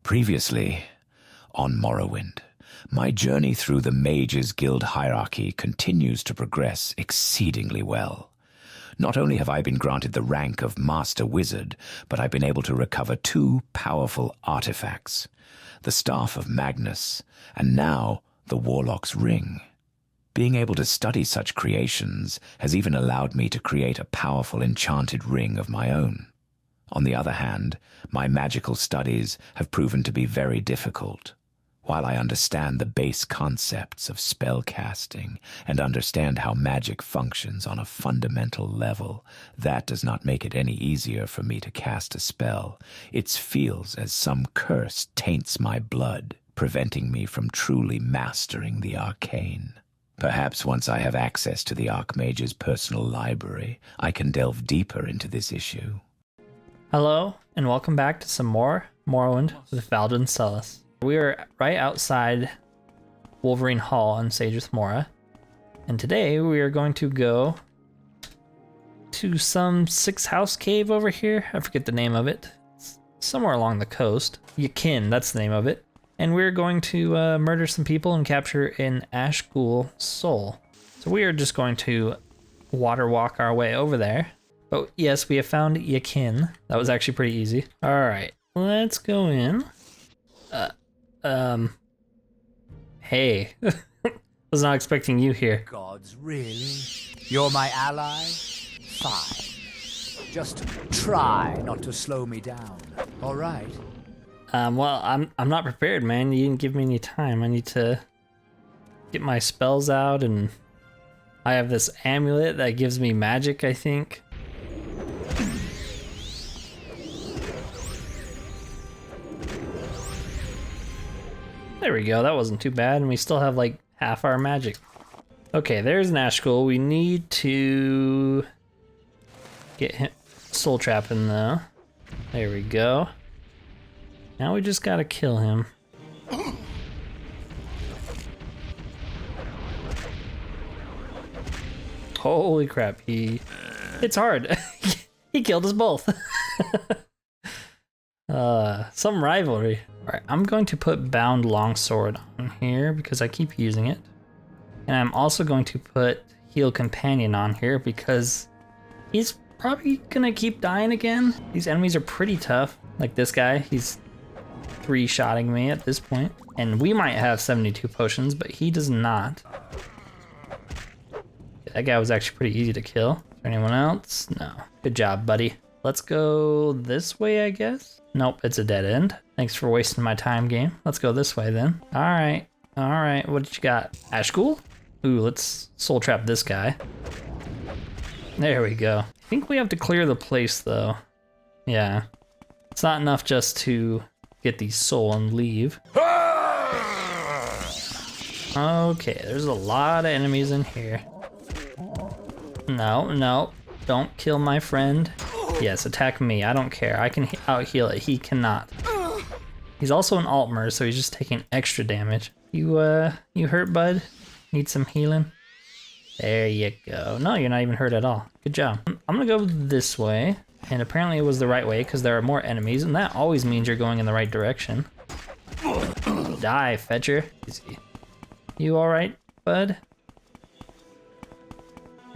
Previously, on Morrowind, my journey through the Mages Guild hierarchy continues to progress exceedingly well. Not only have I been granted the rank of Master Wizard, but I've been able to recover 2 powerful artifacts, the Staff of Magnus, and now the Warlock's Ring. Being able to study such creations has even allowed me to create a powerful enchanted ring of my own. On the other hand, my magical studies have proven to be very difficult. While I understand the base concepts of spell casting and understand how magic functions on a fundamental level, that does not make it any easier for me to cast a spell. It feels as some curse taints my blood, preventing me from truly mastering the arcane. Perhaps once I have access to the Archmage's personal library, I can delve deeper into this issue. Hello, and welcome back to some more Morrowind with Valdryn Selis. We are right outside Wolverine Hall in Sage's Mora, and today we are going to go to some 6-house cave over here. I forget the name of it. It's somewhere along the coast. Yakin, that's the name of it. And we're going to murder some people and capture an Ash Ghoul soul. So we are just going to water walk our way over there. But yes, we have found Yakin. That was actually pretty easy. All right, let's go in. Hey, was not expecting you here. Gods, really? You're my ally? Fine. Just try not to slow me down, all right? Well, I'm not prepared, man. You didn't give me any time. I need to get my spells out, and I have this amulet that gives me magic, I think. There we go, that wasn't too bad, and we still have like half our magic. Okay, there's an Ash Ghoul. We need to get him soul trapping though. There we go. Now we just gotta kill him. Holy crap, it's hard. He killed us both. Some rivalry. Alright, I'm going to put Bound Longsword on here because I keep using it. And I'm also going to put Heal Companion on here because he's probably gonna keep dying again. These enemies are pretty tough. Like this guy, he's 3-shotting me at this point. And we might have 72 potions, but he does not. That guy was actually pretty easy to kill. Is there anyone else? No. Good job, buddy. Let's go this way, I guess. Nope, it's a dead end. Thanks for wasting my time, game. Let's go this way then. All right, what did you got? Ash Ghoul? Ooh, let's soul trap this guy. There we go. I think we have to clear the place though. Yeah, it's not enough just to get the soul and leave. Okay, there's a lot of enemies in here. No, don't kill my friend. Yes, attack me. I don't care. I can out-heal it. He cannot. He's also an Altmer, so he's just taking extra damage. You hurt, bud? Need some healing? There you go. No, you're not even hurt at all. Good job. I'm gonna go this way, and apparently it was the right way because there are more enemies, and that always means you're going in the right direction. Die, fetcher. Easy. You all right, bud?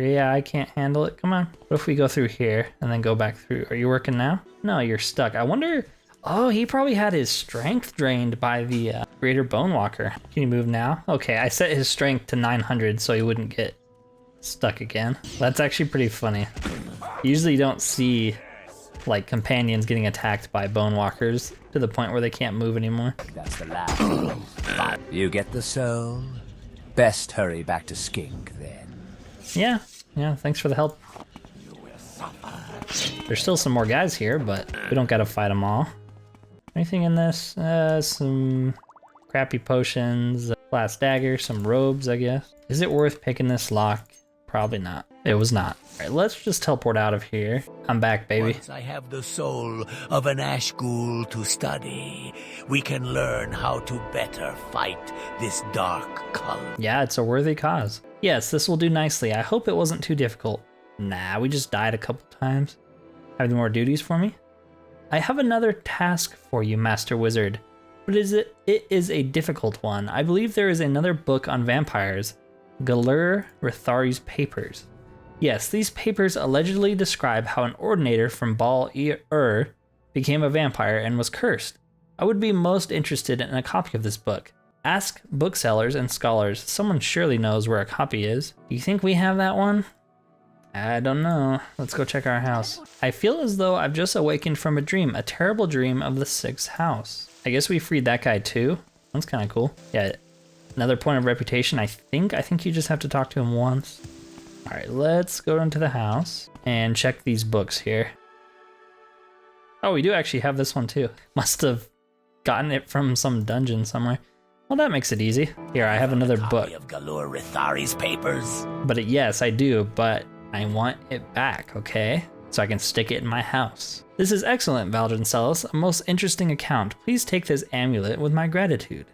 Yeah, I can't handle it. Come on. What if we go through here and then go back through? Are you working now? No, you're stuck. I wonder... Oh, he probably had his strength drained by the Greater Bone Walker. Can you move now? Okay, I set his strength to 900 so he wouldn't get stuck again. That's actually pretty funny. Usually you don't see like companions getting attacked by Bone Walkers to the point where they can't move anymore. That's the last. You get the soul? Best hurry back to Skink then. Yeah, thanks for the help. There's still some more guys here, but we don't gotta fight them all. Anything in this? Some crappy potions, glass dagger, some robes, I guess. Is it worth picking this lock? Probably not. It was not. All right, let's just teleport out of here. I'm back, baby. Once I have the soul of an Ash Ghoul to study, we can learn how to better fight this dark cult. Yeah, it's a worthy cause. Yes, this will do nicely. I hope it wasn't too difficult. Nah, we just died a couple times. Have any more duties for me? I have another task for you, Master Wizard. but it is a difficult one. I believe there is another book on vampires, Galur Rithari's Papers. Yes, these papers allegedly describe how an ordinator from Bal-Ur became a vampire and was cursed. I would be most interested in a copy of this book. Ask booksellers and scholars. Someone surely knows where a copy is. Do you think we have that one? I don't know. Let's go check our house. I feel as though I've just awakened from a dream, a terrible dream of the 6th house. I guess we freed that guy too. That's kind of cool. Yeah, another point of reputation. I think you just have to talk to him once. All right, let's go into the house and check these books here. Oh, we do actually have this one too. Must have gotten it from some dungeon somewhere. Well, that makes it easy. Here, I have another book. Of Galur Rithari's papers. But yes, I do, but I want it back, okay? So I can stick it in my house. This is excellent, Valdryn Selis. A most interesting account. Please take this amulet with my gratitude.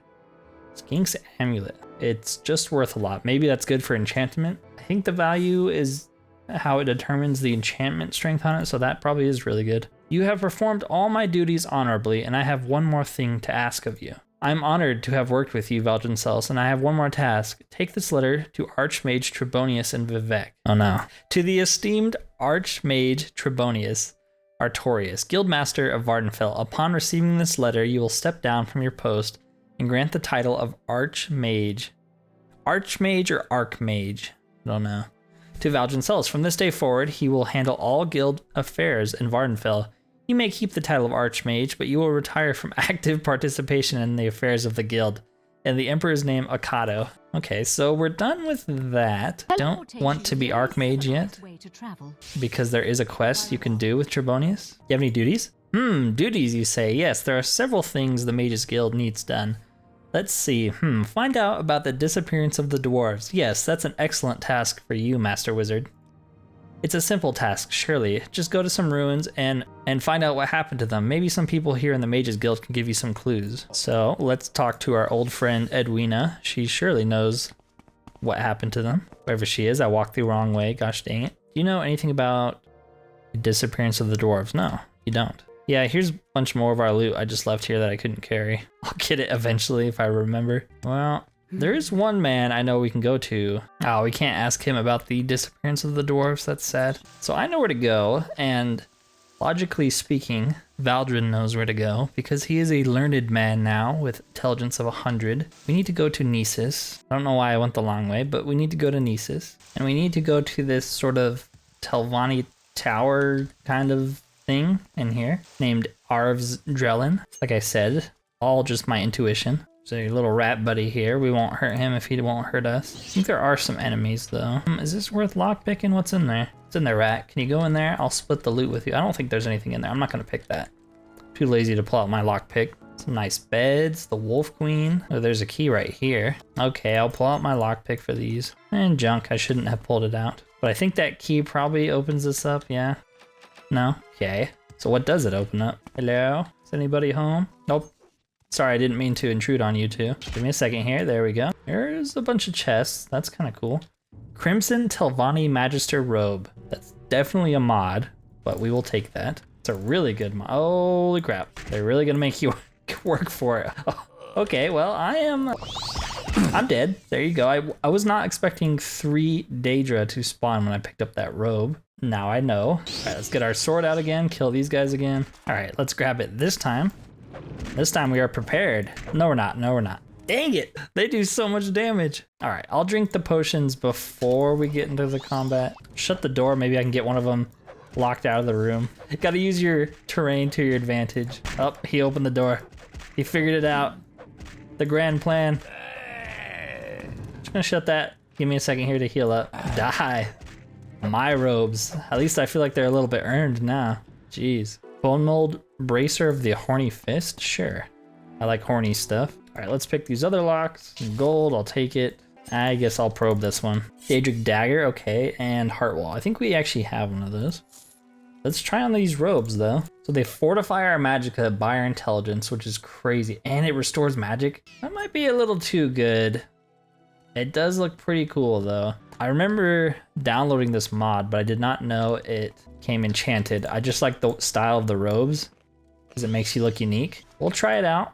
Skink's amulet. It's just worth a lot. Maybe that's good for enchantment. I think the value is how it determines the enchantment strength on it, so that probably is really good. You have performed all my duties honorably, and I have one more thing to ask of you. I'm honored to have worked with you, Valdryn Selis, and I have one more task. Take this letter to Archmage Trebonius in Vivec. Oh no. To the esteemed Archmage Trebonius, Artorius, Guildmaster of Vvardenfell. Upon receiving this letter, you will step down from your post and grant the title of Archmage. Archmage or Archmage? I don't know. To Valdryn Selis. From this day forward, he will handle all guild affairs in Vvardenfell. You may keep the title of Archmage, but you will retire from active participation in the affairs of the guild. In the Emperor's name, Akado. Okay, so we're done with that. Don't want to be Archmage yet, because there is a quest you can do with Trebonius. You have any duties? Duties, you say. Yes, there are several things the Mages Guild needs done. Let's see. Find out about the disappearance of the Dwarves. Yes, that's an excellent task for you, Master Wizard. It's a simple task, surely. Just go to some ruins and find out what happened to them. Maybe some people here in the Mages Guild can give you some clues. So let's talk to our old friend Edwina. She surely knows what happened to them. Wherever she is, I walked the wrong way. Gosh dang it. Do you know anything about the disappearance of the Dwarves? No, you don't. Yeah, here's a bunch more of our loot I just left here that I couldn't carry. I'll get it eventually if I remember. Well, there is one man I know we can go to. Oh, we can't ask him about the disappearance of the dwarves. That's sad. So I know where to go, and logically speaking, Valdryn knows where to go because he is a learned man now with intelligence of 100. We need to go to Nisus. I don't know why I went the long way, but we need to go to Nisus. And we need to go to this sort of Telvanni tower kind of thing in here named Arv's Drellin. Like I said, all just my intuition. So your little rat buddy here, we won't hurt him if he won't hurt us. I think there are some enemies though. Is this worth lockpicking? What's in there? It's in there, rat. Can you go in there? I'll split the loot with you. I don't think there's anything in there. I'm not gonna pick that. Too lazy to pull out my lockpick. Some nice beds, the Wolf Queen. Oh, there's a key right here. Okay, I'll pull out my lockpick for these. And junk, I shouldn't have pulled it out. But I think that key probably opens this up, yeah? No? Okay. So what does it open up? Hello? Is anybody home? Nope. Sorry, I didn't mean to intrude on you two. Give me a second here. There we go. There's a bunch of chests. That's kind of cool. Crimson Telvanni Magister Robe. That's definitely a mod, but we will take that. It's a really good mod. Holy crap. They're really going to make you work for it. Oh, okay, well, I'm dead. There you go. I was not expecting 3 Daedra to spawn when I picked up that robe. Now I know. All right, let's get our sword out again. Kill these guys again. All right, let's grab it this time. This time we are prepared. No, we're not. No, we're not. Dang it. They do so much damage. All right, I'll drink the potions before we get into the combat. Shut the door. Maybe I can get one of them locked out of the room. Got to use your terrain to your advantage. Oh, he opened the door. He figured it out. The grand plan. Just gonna shut that. Give me a second here to heal up. Die. My robes. At least I feel like they're a little bit earned now. Jeez. Bone mold bracer of the horny fist? Sure. I like horny stuff. All right, let's pick these other locks. Gold, I'll take it. I guess I'll probe this one. Daedric dagger, okay, and heart wall. I think we actually have one of those. Let's try on these robes though. So they fortify our magicka by our intelligence, which is crazy. And it restores magic. That might be a little too good. It does look pretty cool though. I remember downloading this mod, but I did not know it came enchanted. I just like the style of the robes because it makes you look unique. We'll try it out.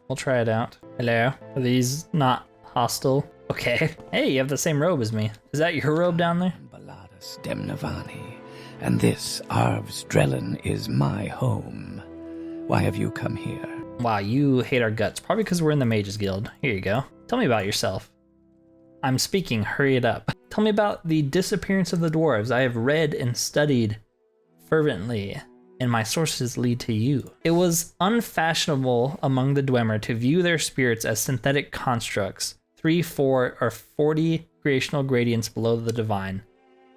We'll try it out. Hello. Are these not hostile? Okay. Hey, you have the same robe as me. Is that your robe down there? Baladas Demnavani, and this Arv's Drellin is my home. Why have you come here? Wow, you hate our guts. Probably because we're in the Mages Guild. Here you go. Tell me about yourself. I'm speaking. Hurry it up. Tell me about the disappearance of the dwarves. I have read and studied fervently, and my sources lead to you. It was unfashionable among the Dwemer to view their spirits as synthetic constructs, 3, 4, or 40 creational gradients below the divine.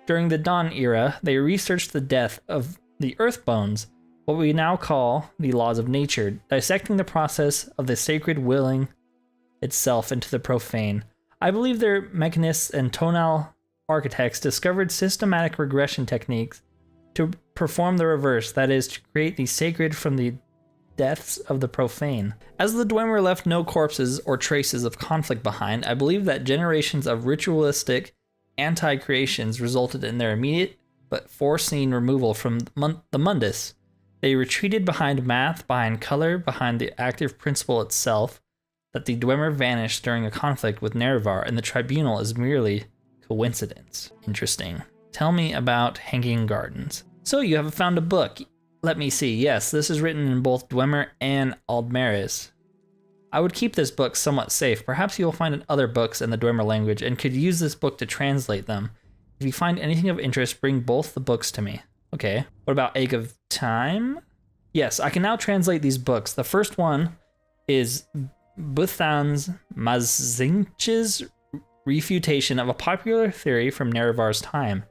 During the Dawn era, they researched the death of the Earthbones, what we now call the laws of nature, dissecting the process of the sacred willing itself into the profane. I believe their mechanists and tonal architects discovered systematic regression techniques to perform the reverse, that is, to create the sacred from the deaths of the profane. As the Dwemer left no corpses or traces of conflict behind, I believe that generations of ritualistic anti-creations resulted in their immediate but foreseen removal from the Mundus. They retreated behind math, behind color, behind the active principle itself, that the Dwemer vanished during a conflict with Nerevar, and the tribunal is merely coincidence. Interesting. Tell me about Hanging Gardens. So you have found a book. Let me see. Yes, this is written in both Dwemer and Aldmeris. I would keep this book somewhat safe. Perhaps you will find other books in the Dwemer language and could use this book to translate them. If you find anything of interest, bring both the books to me. Okay. What about Egg of Time? Yes, I can now translate these books. The first one is Buthan's Mazinch's refutation of a popular theory from Nerevar's time.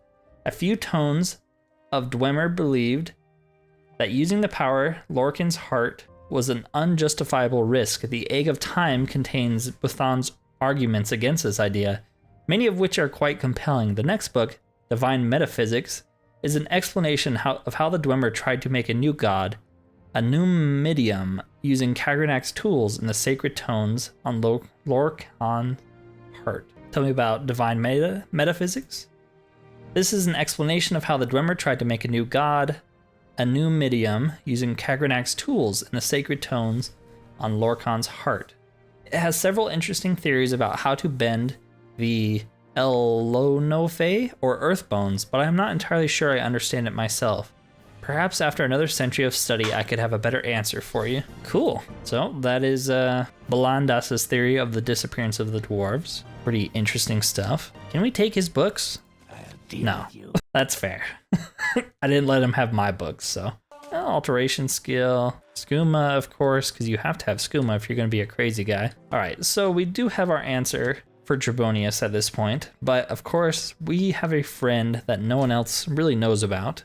A few tones of Dwemer believed that using the power Lorcan's heart was an unjustifiable risk. The Egg of Time contains Buthan's arguments against this idea, many of which are quite compelling. The next book, Divine Metaphysics, is an explanation of how the Dwemer tried to make a new god, a new medium, using Kagranak's tools in the sacred tones on Lorcan's heart. Tell me about Divine Metaphysics. This is an explanation of how the Dwemer tried to make a new god, a new medium, using Kagranak's tools in the sacred tones on Lorcan's heart. It has several interesting theories about how to bend the Elonophe or Earthbones, but I'm not entirely sure I understand it myself. Perhaps after another century of study, I could have a better answer for you. Cool. So that is Baladas' theory of the disappearance of the dwarves. Pretty interesting stuff. Can we take his books? No, that's fair. I didn't let him have my books, so. Alteration skill, skooma, of course, because you have to have skooma if you're going to be a crazy guy. All right, so we do have our answer for Trebonius at this point, but of course, we have a friend that no one else really knows about,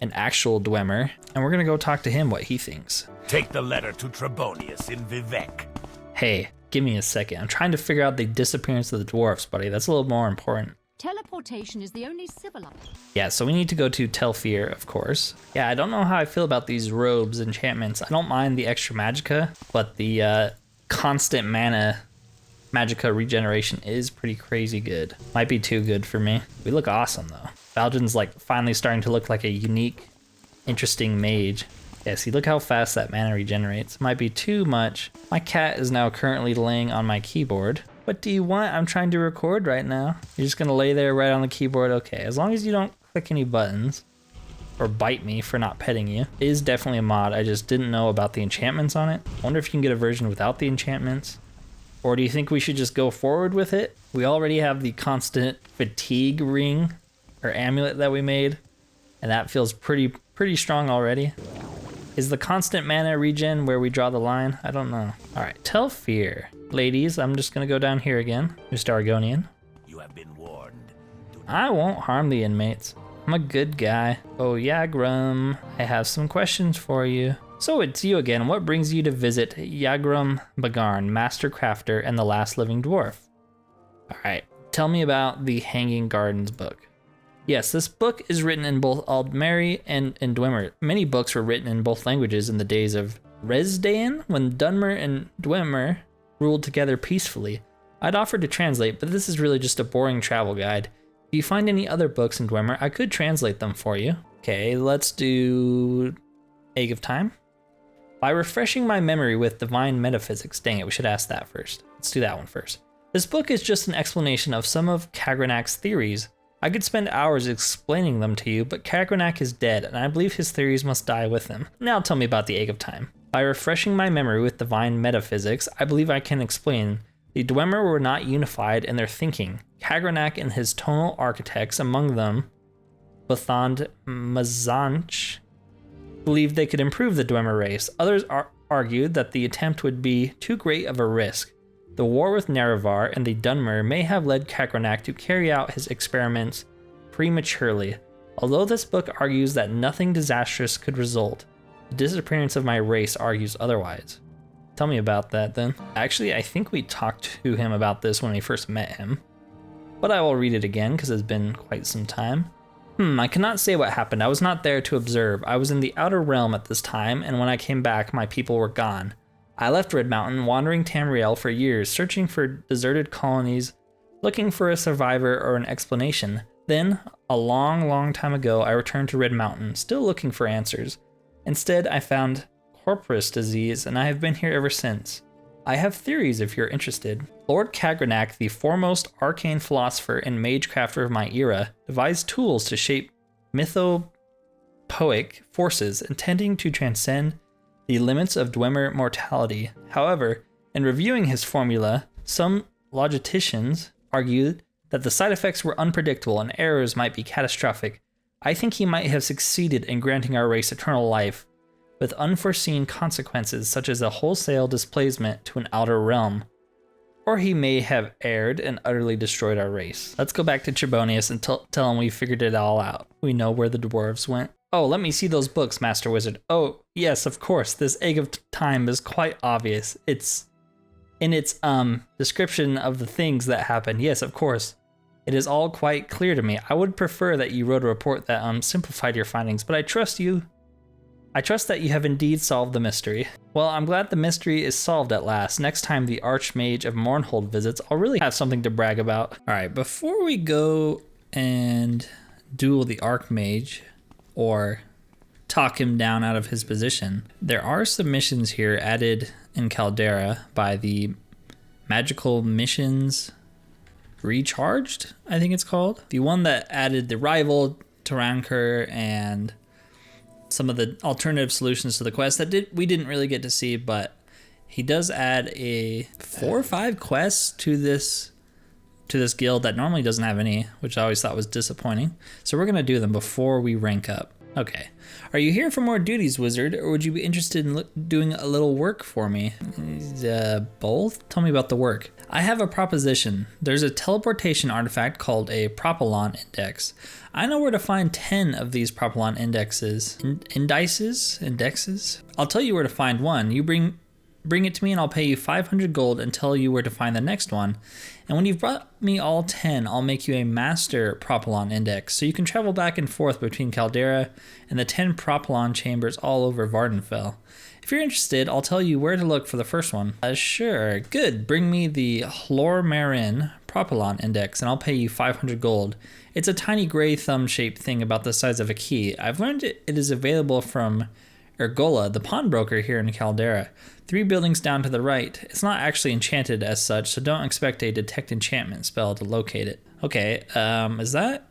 an actual Dwemer, and we're going to go talk to him what he thinks. Take the letter to Trebonius in Vivek. Hey, give me a second. I'm trying to figure out the disappearance of the dwarfs, buddy. That's a little more important. Teleportation is the only civilized. Yeah, so we need to go to Telfir, of course. Yeah, I don't know how I feel about these robes, enchantments. I don't mind the extra magicka, but the constant mana magicka regeneration is pretty crazy good. Might be too good for me. We look awesome, though. Valdryn's like finally starting to look like a unique, interesting mage. Yeah, see, look how fast that mana regenerates. Might be too much. My cat is now currently laying on my keyboard. What do you want? I'm trying to record right now. You're just gonna lay there right on the keyboard? Okay, as long as you don't click any buttons or bite me for not petting you. It is definitely a mod. I just didn't know about the enchantments on it. I wonder if you can get a version without the enchantments. Or do you think we should just go forward with it? We already have the constant fatigue ring or amulet that we made, and that feels pretty strong already. Is the constant mana regen where we draw the line? I don't know. All right, Telfir. Ladies, I'm just gonna go down here again. Mr. Argonian. You have been warned. I won't harm the inmates. I'm a good guy. Oh, Yagrum, I have some questions for you. So it's you again. What brings you to visit Yagrum Bagarn, Master Crafter and the Last Living Dwarf? All right, tell me about the Hanging Gardens book. Yes, this book is written in both Aldmeri and Dwemer. Many books were written in both languages in the days of Resdayn, when Dunmer and Dwemer ruled together peacefully. I'd offered to translate, but this is really just a boring travel guide. If you find any other books in Dwemer, I could translate them for you. Okay, let's do Egg of Time. By refreshing my memory with divine metaphysics. Dang it, we should ask that first. Let's do that one first. This book is just an explanation of some of Kagranak's theories. I could spend hours explaining them to you, but Kagranak is dead, and I believe his theories must die with him. Now tell me about the Egg of Time. By refreshing my memory with divine metaphysics, I believe I can explain the Dwemer were not unified in their thinking. Kagranak and his tonal architects, among them Bothond Mazanch, believed they could improve the Dwemer race. Others argued that the attempt would be too great of a risk. The war with Nerevar and the Dunmer may have led Kagranak to carry out his experiments prematurely. Although this book argues that nothing disastrous could result, the disappearance of my race argues otherwise. Tell me about that then. Actually, I think we talked to him about this when we first met him, but I will read it again because it's been quite some time. I cannot say what happened. I was not there to observe. I was in the Outer Realm at this time, and when I came back, my people were gone. I left Red Mountain, wandering Tamriel for years, searching for deserted colonies, looking for a survivor or an explanation. Then, a long time ago, I returned to Red Mountain, still looking for answers. Instead, I found Corporus disease, and I have been here ever since. I have theories if you're interested. Lord Kagranak, the foremost arcane philosopher and magecrafter of my era, devised tools to shape mythopoeic forces intending to transcend the limits of Dwemer mortality. However, in reviewing his formula, some logisticians argued that the side effects were unpredictable and errors might be catastrophic. I think he might have succeeded in granting our race eternal life, with unforeseen consequences such as a wholesale displacement to an outer realm. Or he may have erred and utterly destroyed our race. Let's go back to Trebonius and tell him we figured it all out. We know where the dwarves went. Oh, let me see those books, Master Wizard. Oh, yes, of course. This Egg of Time is quite obvious. It's in its description of the things that happened. Yes, of course. It is all quite clear to me. I would prefer that you wrote a report that simplified your findings, but I trust you. I trust that you have indeed solved the mystery. Well, I'm glad the mystery is solved at last. Next time the Archmage of Mournhold visits, I'll really have something to brag about. All right, before we go and duel the Archmage, or talk him down out of his position, there are some missions here added in Caldera by the Magical Missions Recharged, I think it's called. The one that added the rival, Tarankar, and some of the alternative solutions to the quest that we didn't really get to see, but he does add a 4 or 5 quests to this guild that normally doesn't have any, which I always thought was disappointing. So we're gonna do them before we rank up. Okay. Are you here for more duties, wizard, or would you be interested in doing a little work for me? Both? Tell me about the work. I have a proposition. There's a teleportation artifact called a Propylon Index. I know where to find 10 of these Propylon Indexes. Indexes? I'll tell you where to find one. You bring it to me and I'll pay you 500 gold and tell you where to find the next one. And when you've brought me all 10, I'll make you a master Propylon Index, so you can travel back and forth between Caldera and the 10 Propylon chambers all over Vvardenfell. If you're interested, I'll tell you where to look for the first one. Sure, good. Bring me the Hlormarin Propylon Index and I'll pay you 500 gold. It's a tiny gray thumb-shaped thing about the size of a key. I've learned it is available from Ergola, the pawnbroker here in Caldera. 3 buildings down to the right. It's not actually enchanted as such, so don't expect a detect enchantment spell to locate it. Okay, is that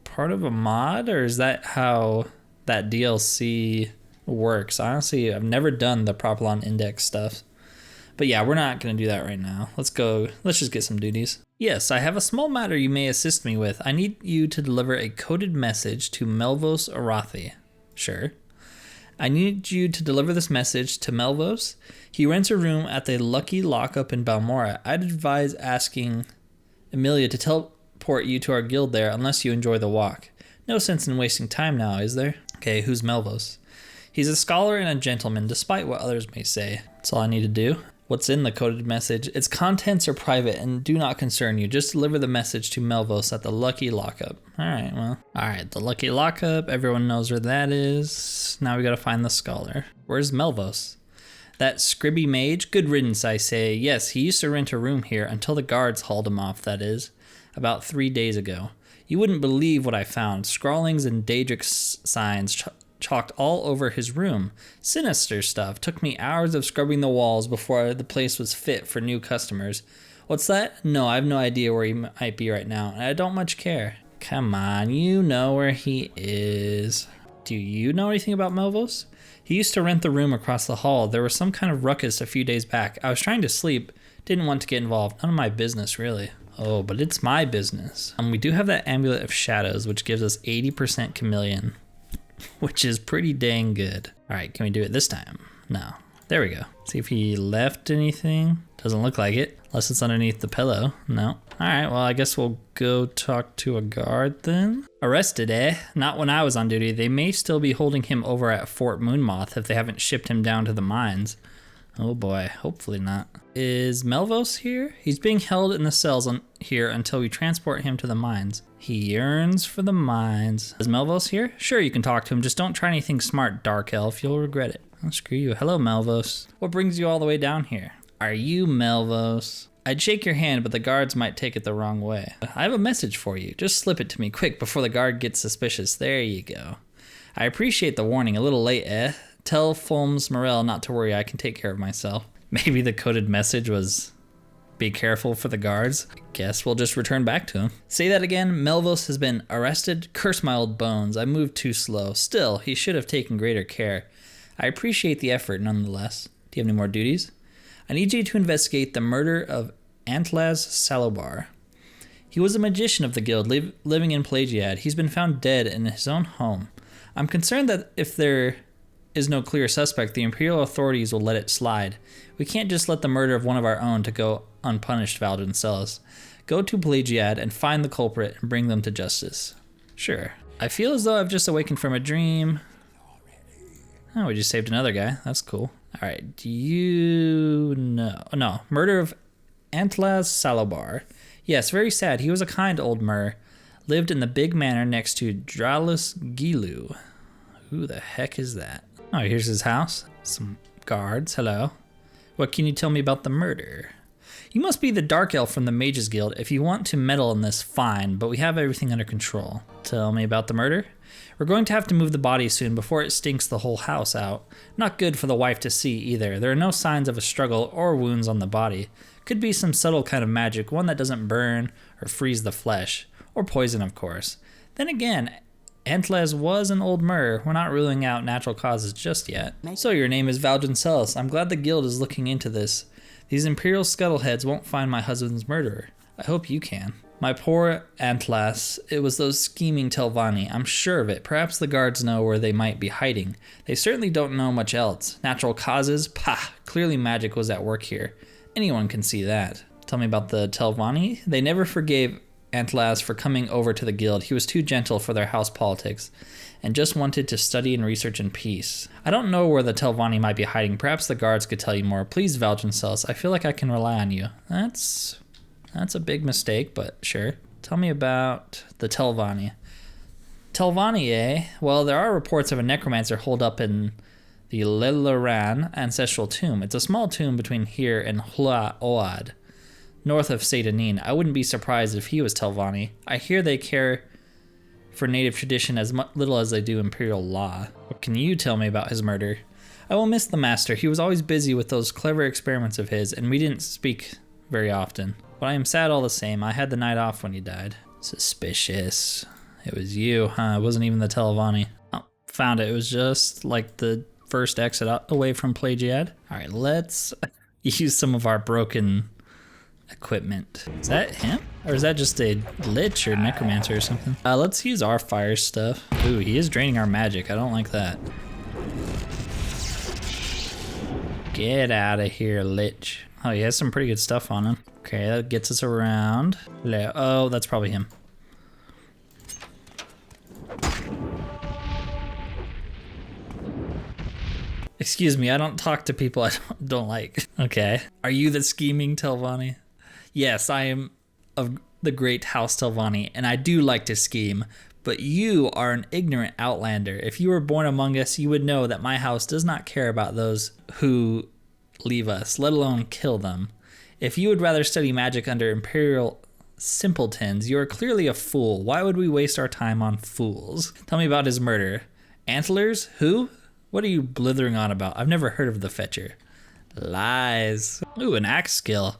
part of a mod, or is that how that DLC works? Honestly, I've never done the Propylon Index stuff. But yeah, we're not going to do that right now. Let's just get some duties. Yes, I have a small matter you may assist me with. I need you to deliver a coded message to Melvos Arathi. Sure. I need you to deliver this message to Melvos. He rents a room at the Lucky Lockup in Balmora. I'd advise asking Emilia to teleport you to our guild there unless you enjoy the walk. No sense in wasting time now, is there? Okay, who's Melvos? He's a scholar and a gentleman, despite what others may say. That's all I need to do. What's in the coded message? Its contents are private and do not concern you. Just deliver the message to Melvos at the Lucky Lockup. Alright, the Lucky Lockup. Everyone knows where that is. Now we gotta find the scholar. Where's Melvos? That scribby mage? Good riddance, I say. Yes, he used to rent a room here until the guards hauled him off, that is. About 3 days ago. You wouldn't believe what I found. Scrawlings and Daedric signs chalked all over his room. Sinister stuff. Took me hours of scrubbing the walls before the place was fit for new customers. What's that? No, I have no idea where he might be right now, and I don't much care. Come on, you know where he is. Do you know anything about Melvos? He used to rent the room across the hall. There was some kind of ruckus a few days back. I was trying to sleep, didn't want to get involved. None of my business, really. Oh, but it's my business. We do have that Amulet of Shadows, which gives us 80% chameleon, which is pretty dang good. All right, can we do it this time? No. There we go. See if he left anything. Doesn't look like it, unless it's underneath the pillow. No. All right, well, I guess we'll go talk to a guard then. Arrested, eh? Not when I was on duty. They may still be holding him over at Fort Moonmoth if they haven't shipped him down to the mines. Oh boy, hopefully not. Is Melvos here? He's being held in the cells here until we transport him to the mines. He yearns for the mines. Is Melvos here? Sure, you can talk to him. Just don't try anything smart, Dark Elf. You'll regret it. Oh, screw you. Hello, Melvos. What brings you all the way down here? Are you Melvos? I'd shake your hand, but the guards might take it the wrong way. I have a message for you. Just slip it to me quick before the guard gets suspicious. There you go. I appreciate the warning. A little late, eh? Tell Fulms Morel not to worry. I can take care of myself. Maybe the coded message was, be careful for the guards. Guess we'll just return back to him. Say that again. Melvos has been arrested. Curse my old bones. I moved too slow. Still, he should have taken greater care. I appreciate the effort nonetheless. Do you have any more duties? I need you to investigate the murder of Antlas Salobar. He was a magician of the guild living in Pelagiad. He's been found dead in his own home. I'm concerned that if there is no clear suspect, the Imperial authorities will let it slide. We can't just let the murder of one of our own to go unpunished, Valdryn Selis. Go to Pelagiad and find the culprit and bring them to justice. Sure. I feel as though I've just awakened from a dream. Oh, we just saved another guy. That's cool. All right, do you know? No, murder of Antlas Salobar. Yes, very sad. He was a kind old mer. Lived in the big manor next to Dralus Gilu. Who the heck is that? Oh, here's his house. Some guards. Hello. What can you tell me about the murder? You must be the Dark Elf from the Mages Guild. If you want to meddle in this, fine, but we have everything under control. Tell me about the murder? We're going to have to move the body soon before it stinks the whole house out. Not good for the wife to see either. There are no signs of a struggle or wounds on the body. Could be some subtle kind of magic, one that doesn't burn or freeze the flesh. Or poison, of course. Then again, Antlas was an old mer. We're not ruling out natural causes just yet. So your name is Valdryn Selis. I'm glad the guild is looking into this. These Imperial scuttleheads won't find my husband's murderer. I hope you can. My poor Antlas, it was those scheming Telvanni. I'm sure of it. Perhaps the guards know where they might be hiding. They certainly don't know much else. Natural causes? Pah! Clearly magic was at work here. Anyone can see that. Tell me about the Telvanni. They never forgave Antlas for coming over to the guild. He was too gentle for their house politics and just wanted to study and research in peace. I don't know where the Telvanni might be hiding. Perhaps the guards could tell you more. Please, Valdryn Selis, I feel like I can rely on you. That's a big mistake, but sure. Tell me about the Telvanni. Telvanni, eh? Well, there are reports of a necromancer holed up in the Lelaran ancestral tomb. It's a small tomb between here and Hla Oad, north of Satanin. I wouldn't be surprised if he was Telvanni. I hear they care for native tradition as little as they do imperial law. What can you tell me about his murder? I will miss the master. He was always busy with those clever experiments of his, and we didn't speak very often. But I am sad all the same. I had the night off when he died. Suspicious. It was you, huh? It wasn't even the Telvanni. Oh, found it. It was just like the first exit away from Pelagiad. All right, let's use some of our broken equipment. Is that him? Or is that just a lich or necromancer or something? Let's use our fire stuff. Ooh, he is draining our magic. I don't like that. Get out of here, lich. Oh, he has some pretty good stuff on him. Okay, that gets us around. Oh, that's probably him. Excuse me, I don't talk to people I don't like. Okay. Are you the scheming Telvanni? Yes, I am of the great House Telvanni, and I do like to scheme, but you are an ignorant outlander. If you were born among us, you would know that my house does not care about those who leave us, let alone kill them. If you would rather study magic under imperial simpletons, you are clearly a fool. Why would we waste our time on fools? Tell me about his murder. Antlers? Who? What are you blithering on about? I've never heard of the Fetcher. Lies. Ooh, an axe skill.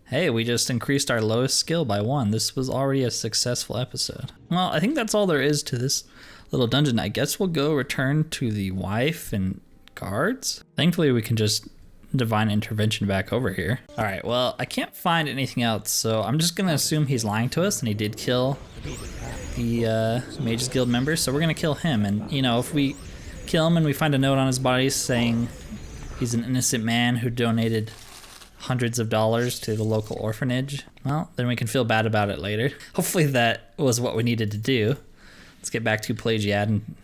Hey, we just increased our lowest skill by 1. This was already a successful episode. Well, I think that's all there is to this little dungeon. I guess we'll go return to the wife and guards. Thankfully, we can just divine intervention back over here. All right, well, I can't find anything else, so I'm just gonna assume he's lying to us and he did kill the Mage's Guild member, so we're gonna kill him. And, you know, if we kill him and we find a note on his body saying he's an innocent man who donated hundreds of dollars to the local orphanage, well, then we can feel bad about it later. Hopefully that was what we needed to do. Let's get back to Plagiad and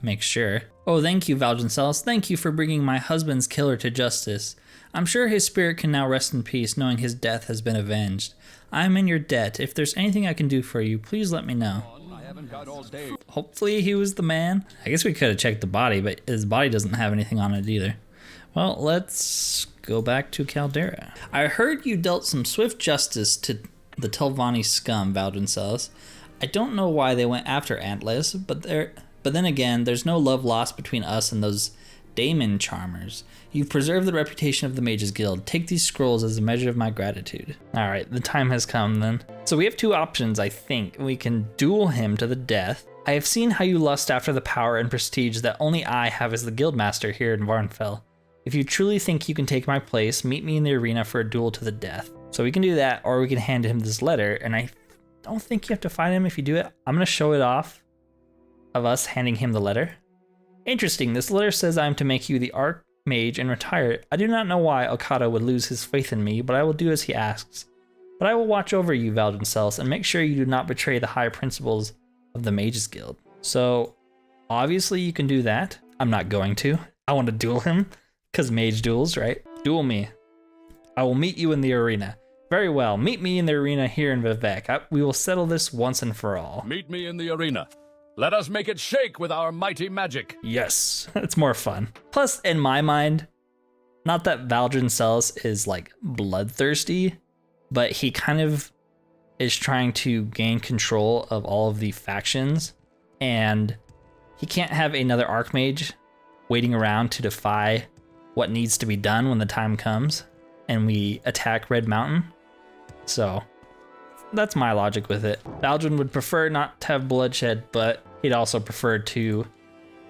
make sure. Oh, thank you, Valdryn Selis. Thank you for bringing my husband's killer to justice. I'm sure his spirit can now rest in peace knowing his death has been avenged. I am in your debt. If there's anything I can do for you, please let me know. Hopefully he was the man. I guess we could have checked the body, but his body doesn't have anything on it either. Well, let's go back to Caldera. I heard you dealt some swift justice to the Telvanni scum, Valdryn Selis. I don't know why they went after Antlas, but then again, there's no love lost between us and those daemon charmers. You've preserved the reputation of the Mages Guild. Take these scrolls as a measure of my gratitude. All right, the time has come then. So we have 2 options, I think. We can duel him to the death. I have seen how you lust after the power and prestige that only I have as the guildmaster here in Vvardenfell. If you truly think you can take my place, meet me in the arena for a duel to the death. So we can do that, or we can hand him this letter, and I don't think you have to fight him if you do it. I'm gonna show it off of us handing him the letter. Interesting, this letter says I am to make you the Archmage and retire. I do not know why Okada would lose his faith in me, but I will do as he asks. But I will watch over you, Valdryn Selis, and make sure you do not betray the high principles of the Mages Guild. So, obviously you can do that. I'm not going to. I want to duel him, because mage duels, right? Duel me. I will meet you in the arena. Very well, meet me in the arena here in Vivek. We will settle this once and for all. Meet me in the arena. Let us make it shake with our mighty magic. Yes, it's more fun. Plus, in my mind, not that Valdryn Selis is like bloodthirsty, but he kind of is trying to gain control of all of the factions, and he can't have another Archmage waiting around to defy what needs to be done when the time comes and we attack Red Mountain. So that's my logic with it. Valdryn would prefer not to have bloodshed, but he'd also prefer to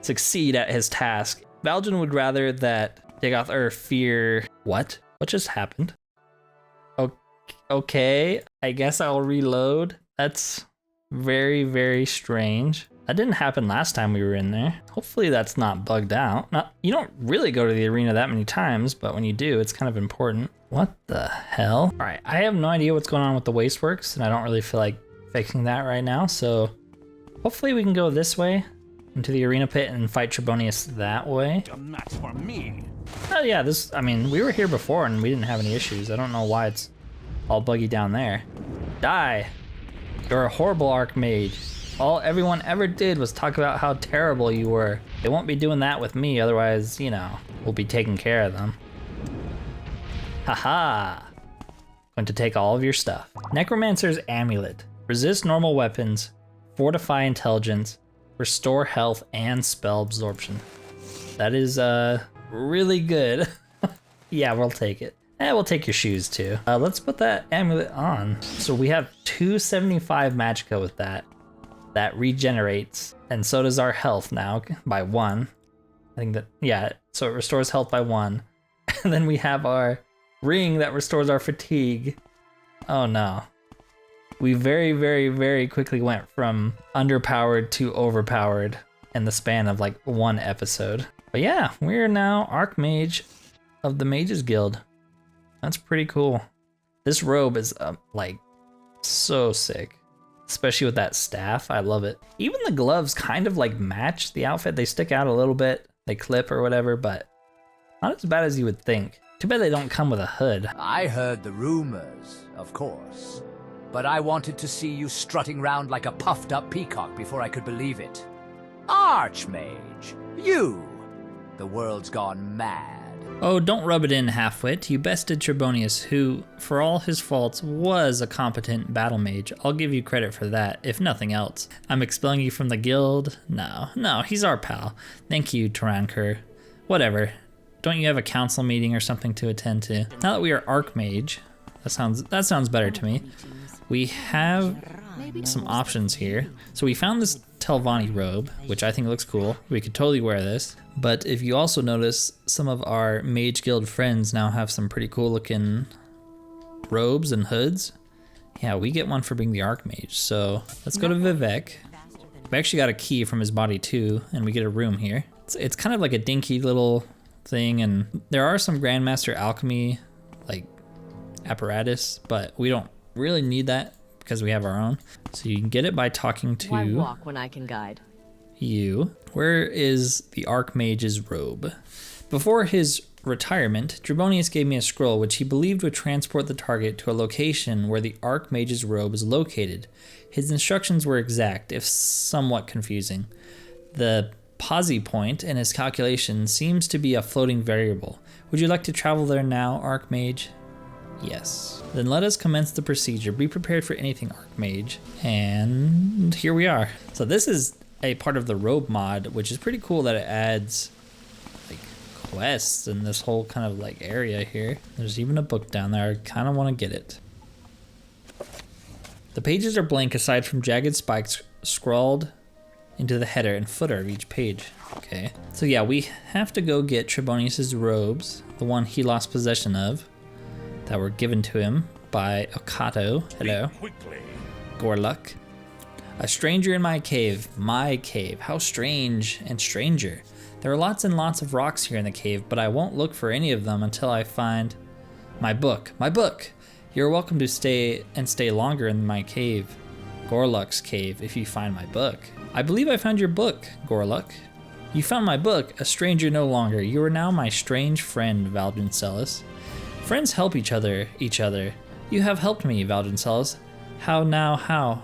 succeed at his task. Valdryn would rather that Dagoth fear... What? What just happened? Okay, I guess I'll reload. That's very, very strange. That didn't happen last time we were in there. Hopefully that's not bugged out. You don't really go to the arena that many times, but when you do, it's kind of important. What the hell? All right, I have no idea what's going on with the Wasteworks, and I don't really feel like fixing that right now, so hopefully we can go this way into the arena pit and fight Trebonius that way. That's for me. Oh yeah, we were here before and we didn't have any issues. I don't know why it's all buggy down there. Die. You're a horrible Archmage. All everyone ever did was talk about how terrible you were. They won't be doing that with me, otherwise, you know, we'll be taking care of them. Haha. Going to take all of your stuff. Necromancer's Amulet. Resist normal weapons, fortify intelligence, restore health, and spell absorption. That is really good. Yeah, we'll take it. We'll take your shoes too. Let's put that amulet on. So we have 275 magicka with that. That regenerates, and so does our health now by 1. I think that, yeah, so it restores health by 1. And then we have our ring that restores our fatigue. Oh no. We very, very, very quickly went from underpowered to overpowered in the span of like 1 episode. But yeah, we're now Archmage of the Mages Guild. That's pretty cool. This robe is like so sick. Especially with that staff, I love it. Even the gloves kind of like match the outfit. They stick out a little bit, they clip or whatever, but not as bad as you would think. Too bad they don't come with a hood. I heard the rumors, of course, but I wanted to see you strutting round like a puffed up peacock before I could believe it. Archmage, you! The world's gone mad. Oh, don't rub it in, half-wit. You bested Trebonius, who, for all his faults, was a competent battle mage. I'll give you credit for that, if nothing else. I'm expelling you from the guild? No, he's our pal. Thank you, Tarankar. Whatever. Don't you have a council meeting or something to attend to? Now that we are Archmage, that sounds better to me. We have some options here. So we found this Telvanni robe, which I think looks cool. We could totally wear this. But if you also notice, some of our Mage Guild friends now have some pretty cool looking robes and hoods. Yeah, we get one for being the Archmage. So let's go to Vivek. We actually got a key from his body too, and we get a room here. It's kind of like a dinky little thing, and there are some Grandmaster Alchemy like apparatus, but we don't really need that because we have our own. So you can get it by talking to Why walk when I can guide? You. Where is the Archmage's robe? Before his retirement, Trebonius gave me a scroll which he believed would transport the target to a location where the Archmage's robe is located. His instructions were exact, if somewhat confusing. The posi point in his calculation seems to be a floating variable. Would you like to travel there now, Archmage? Yes. Then let us commence the procedure. Be prepared for anything, Archmage. And here we are. So this is a part of the robe mod, which is pretty cool that it adds like quests and this whole kind of like area here. There's even a book down there. I kind of want to get it. The pages are blank aside from jagged spikes scrawled into the header and footer of each page. Okay. So yeah, we have to go get Trebonius's robes, the one he lost possession of, that were given to him by Okato. Hello. Gorluck. A stranger in my cave. My cave. How strange and stranger. There are lots and lots of rocks here in the cave, but I won't look for any of them until I find my book. My book! You're welcome to stay longer in my cave. Gorluck's cave, if you find my book. I believe I found your book, Gorluck. You found my book, a stranger no longer. You are now my strange friend, Valdryn Selis. Friends help each other. You have helped me, Valdryn Selis. How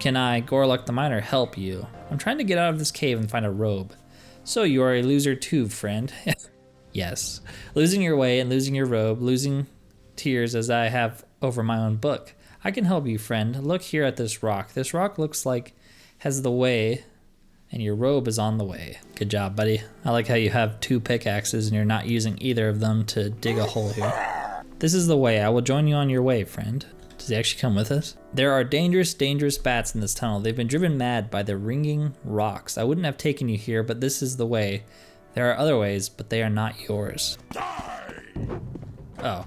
can I, Gorluck the Miner, help you? I'm trying to get out of this cave and find a robe. So you are a loser too, friend. Yes. Losing your way and losing your robe, losing tears as I have over my own book. I can help you, friend. Look here at this rock. This rock looks like has the way, and your robe is on the way. Good job, buddy. I like how you have 2 pickaxes and you're not using either of them to dig a hole here. This is the way. I will join you on your way, friend. Does he actually come with us? There are dangerous bats in this tunnel. They've been driven mad by the ringing rocks. I wouldn't have taken you here, but this is the way. There are other ways, but they are not yours. Die! Oh,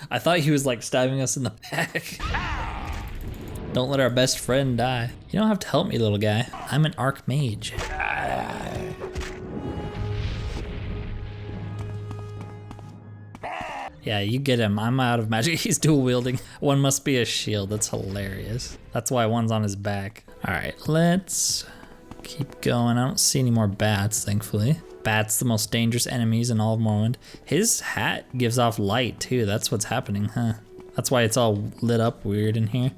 I thought he was like stabbing us in the back. Don't let our best friend die. You don't have to help me, little guy. I'm an Archmage. Yeah, you get him. I'm out of magic. He's dual wielding. One must be a shield. That's hilarious. That's why one's on his back. All right, let's keep going. I don't see any more bats, thankfully. Bats, the most dangerous enemies in all of Morrowind. His hat gives off light too. That's what's happening, huh? That's why it's all lit up weird in here.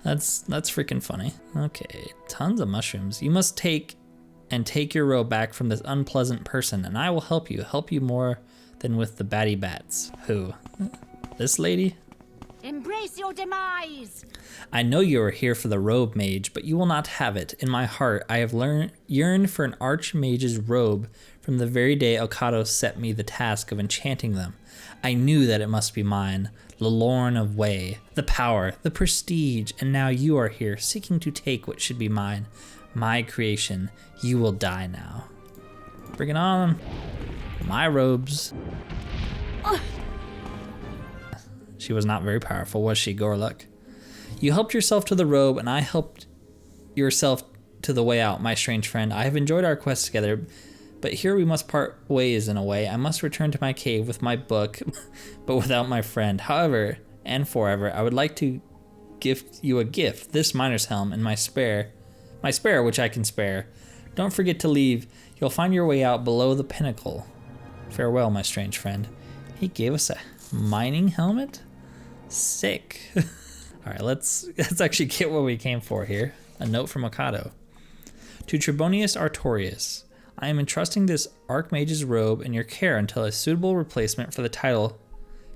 That's freaking funny. Okay, tons of mushrooms. You must take your robe back from this unpleasant person, and I will help you more than with the batty bats. Who? This lady? Embrace your demise! I know you are here for the robe, mage, but you will not have it. In my heart, I have yearned for an archmage's robe from the very day Okato set me the task of enchanting them. I knew that it must be mine, the Lorn of Way, the power, the prestige, and now you are here, seeking to take what should be mine. My creation, you will die now. Bring it on. My robes. She was not very powerful, was she, Gorluck? You helped yourself to the robe, and I helped yourself to the way out, my strange friend. I have enjoyed our quest together, but here we must part ways in a way. I must return to my cave with my book, but without my friend. However, and forever, I would like to gift you a gift, this miner's helm and my spare which I can spare. Don't forget to leave. You'll find your way out below the pinnacle. Farewell, my strange friend. He gave us a mining helmet? Sick. All right, let's actually get what we came for here. A note from Okato. To Trebonius Artorius. I am entrusting this Archmage's Robe in your care until a suitable replacement for the title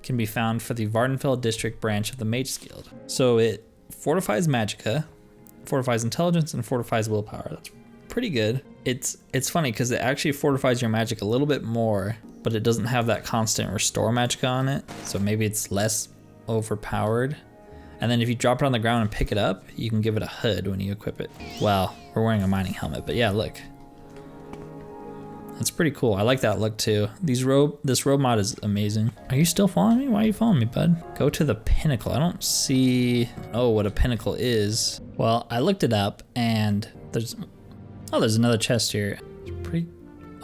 can be found for the Vvardenfell district branch of the Mages Guild. So it fortifies magicka, fortifies intelligence, and fortifies willpower. That's pretty good. It's funny because it actually fortifies your magic a little bit more, but it doesn't have that constant restore magicka on it, so maybe it's less overpowered. And then if you drop it on the ground and pick it up, you can give it a hood when you equip it. Well, we're wearing a mining helmet, but yeah, look. That's pretty cool. I like that look too. This robe mod is amazing. Are you still following me? Why are you following me, bud? Go to the pinnacle. I don't see, what a pinnacle is. Well, I looked it up and there's another chest here. It's pretty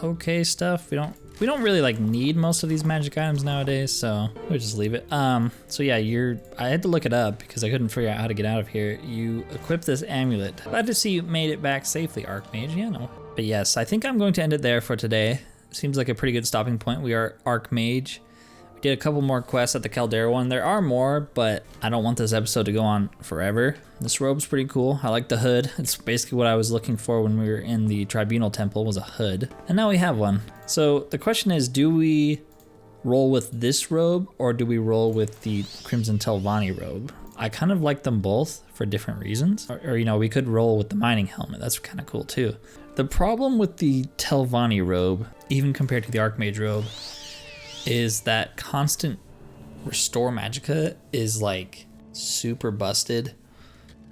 okay stuff. We don't really like need most of these magic items nowadays, so we'll just leave it. So yeah, I had to look it up because I couldn't figure out how to get out of here. You equip this amulet. Glad to see you made it back safely, Archmage. Yeah, no. But yes, I think I'm going to end it there for today. Seems like a pretty good stopping point. We are Archmage. We did a couple more quests at the Caldera one. There are more, but I don't want this episode to go on forever. This robe's pretty cool. I like the hood. It's basically what I was looking for when we were in the Tribunal Temple, was a hood. And now we have one. So the question is, do we roll with this robe or do we roll with the Crimson Telvanni robe? I kind of like them both for different reasons. Or we could roll with the mining helmet. That's kind of cool too. The problem with the Telvanni robe, even compared to the Archmage robe, is that constant restore magicka is like super busted.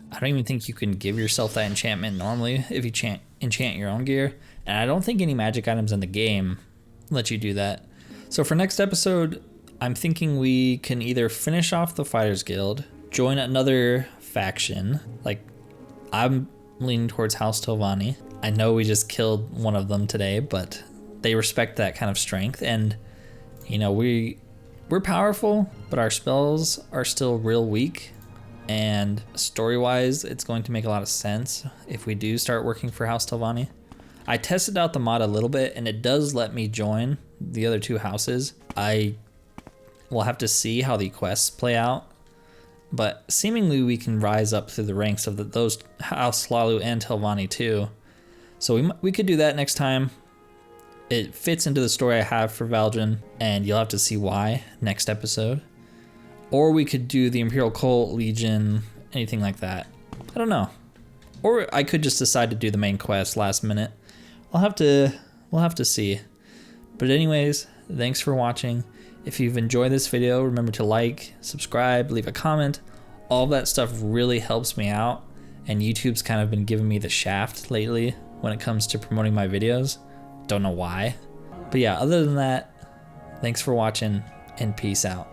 I don't even think you can give yourself that enchantment normally if you enchant your own gear. And I don't think any magic items in the game let you do that. So for next episode, I'm thinking we can either finish off the Fighters Guild, join another faction. Like, I'm leaning towards House Telvanni. I know we just killed one of them today, but they respect that kind of strength. And, we're powerful, but our spells are still real weak. And story-wise, it's going to make a lot of sense if we do start working for House Telvanni. I tested out the mod a little bit, and it does let me join the other two houses. I will have to see how the quests play out, but seemingly we can rise up through the ranks of those House Hlaalu and Telvanni too. So we could do that next time. It fits into the story I have for Valdryn, and you'll have to see why next episode. Or we could do the Imperial Cult, Legion, anything like that. I don't know. Or I could just decide to do the main quest last minute. We'll have to see. But anyways, thanks for watching. If you've enjoyed this video, remember to like, subscribe, leave a comment. All that stuff really helps me out, and YouTube's kind of been giving me the shaft lately when it comes to promoting my videos. Don't know why. But yeah, other than that, thanks for watching and peace out.